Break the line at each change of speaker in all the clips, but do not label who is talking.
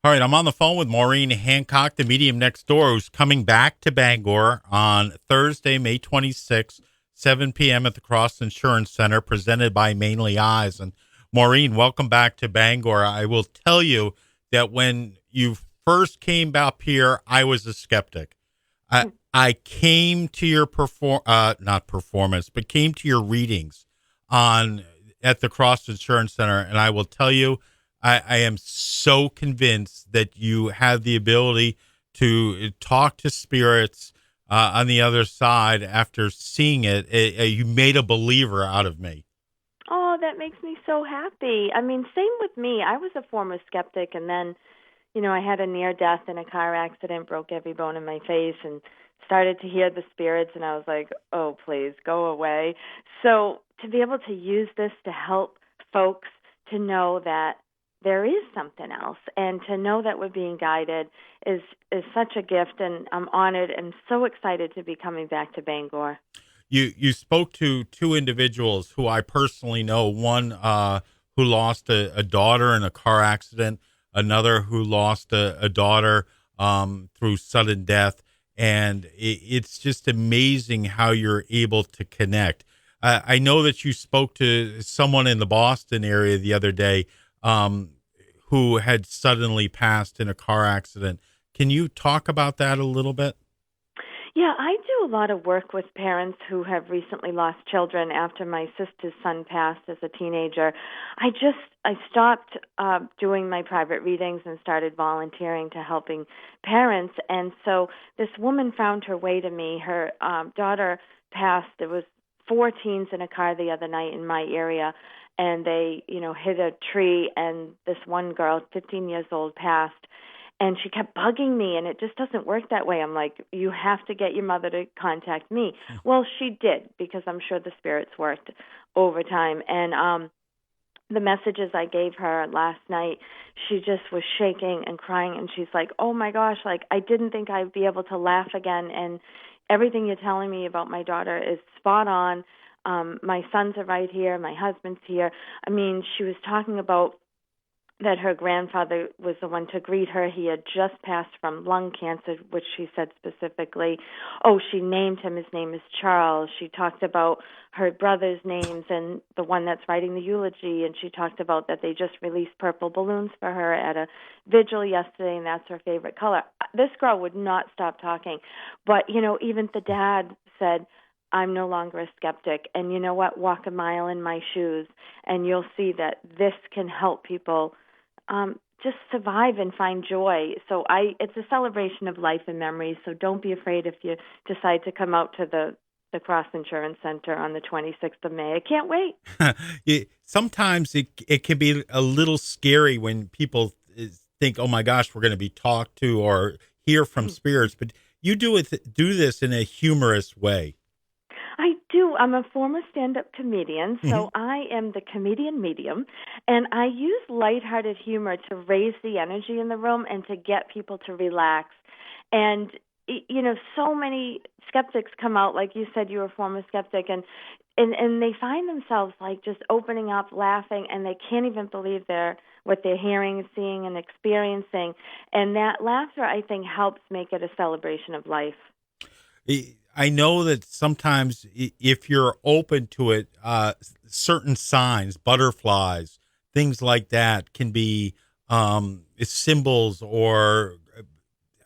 All right, I'm on the phone with Maureen Hancock, the medium next door, who's coming back to Bangor on Thursday, May 26th, 7 p.m. at the Cross Insurance Center, presented by Mainly Eyes. And Maureen, welcome back to Bangor. I will tell you that when you first came up here, I was a skeptic. I came to your not performance, but came to your readings on at the Cross Insurance Center, and I will tell you, I am so convinced that you have the ability to talk to spirits on the other side. After seeing it, you made a believer out of me.
Oh, that makes me so happy. I mean, same with me. I was a former skeptic, and then, I had a near death in a car accident, broke every bone in my face, and started to hear the spirits, and I was like, oh, please, go away. So to be able to use this to help folks to know that there is something else, and to know that we're being guided is such a gift, and I'm honored and so excited to be coming back to Bangor.
You spoke to two individuals who I personally know. One who lost a daughter in a car accident, another who lost a daughter through sudden death, and it's just amazing how you're able to connect. I know that you spoke to someone in the Boston area the other day who had suddenly passed in a car accident. Can you talk about that a little bit?
Yeah, I do a lot of work with parents who have recently lost children after my sister's son passed as a teenager. I stopped doing my private readings and started volunteering to helping parents. And so this woman found her way to me. Her daughter passed. There was 4 teens in a car the other night in my area, and they, hit a tree, and this one girl, 15 years old, passed. And she kept bugging me, and it just doesn't work that way. I'm like, you have to get your mother to contact me. Well, she did, because I'm sure the spirits worked over time. And the messages I gave her last night, she just was shaking and crying, and she's like, oh, my gosh, like, I didn't think I'd be able to laugh again, and everything you're telling me about my daughter is spot on. My sons are right here. My husband's here. I mean, she was talking about that her grandfather was the one to greet her. He had just passed from lung cancer, which she said specifically. Oh, she named him. His name is Charles. She talked about her brother's names and the one that's writing the eulogy, and she talked about that they just released purple balloons for her at a vigil yesterday, and that's her favorite color. This girl would not stop talking. But, even the dad said, I'm no longer a skeptic. And you know what? Walk a mile in my shoes, and you'll see that this can help people just survive and find joy. So it's a celebration of life and memories. So don't be afraid if you decide to come out to the Cross Insurance Center on the 26th of May. I can't wait.
Sometimes it can be a little scary when people think, oh my gosh, we're going to be talked to or hear from spirits, but you do this in a humorous way.
I do. I'm a former stand-up comedian, so I am the comedian medium, and I use lighthearted humor to raise the energy in the room and to get people to relax. And, so many skeptics come out, like you said, you were a former skeptic, and they find themselves like just opening up, laughing, and they can't even believe what they're hearing, seeing, and experiencing. And that laughter, I think, helps make it a celebration of life.
I know that sometimes if you're open to it, certain signs, butterflies, things like that can be symbols, or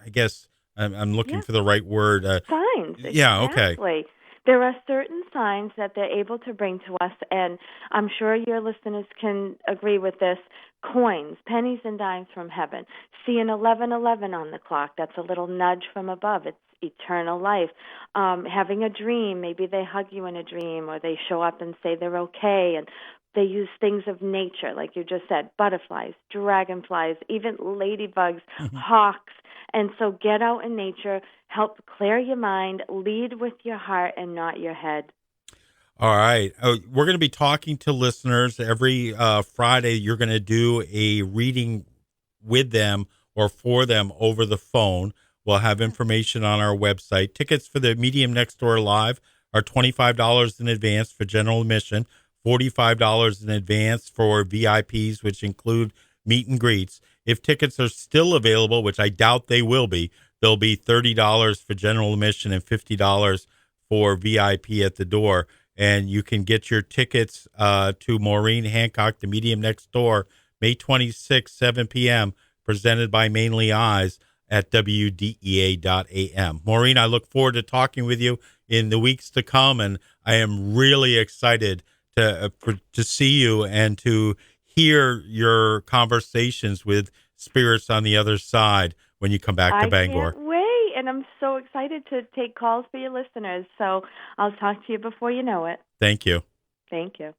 I guess I'm looking for the right word.
Signs.
Yeah.
Exactly.
Okay.
There are certain signs that they're able to bring to us, and I'm sure your listeners can agree with this. Coins, pennies and dimes from heaven. See an 11:11 on the clock. That's a little nudge from above. It's eternal life. Having a dream, maybe they hug you in a dream, or they show up and say they're okay, and they use things of nature, like you just said, butterflies, dragonflies, even ladybugs, hawks. And so get out in nature, help clear your mind, lead with your heart and not your head.
All right. We're going to be talking to listeners every Friday. You're going to do a reading with them or for them over the phone. We'll have information on our website. Tickets for the Medium Next Door Live are $25 in advance for general admission, $45 in advance for VIPs, which include meet and greets. If tickets are still available, which I doubt they will be, there'll be $30 for general admission and $50 for VIP at the door. And you can get your tickets to Maureen Hancock, the Medium Next Door, May 26th, 7 p.m., presented by Mainly Eyes at WDEA.am. Maureen, I look forward to talking with you in the weeks to come, and I am really excited to see you and to hear your conversations with spirits on the other side when you come back to
I
Bangor.
can't wait, and I'm so excited to take calls for your listeners. So I'll talk to you before you know it.
Thank you.
Thank you.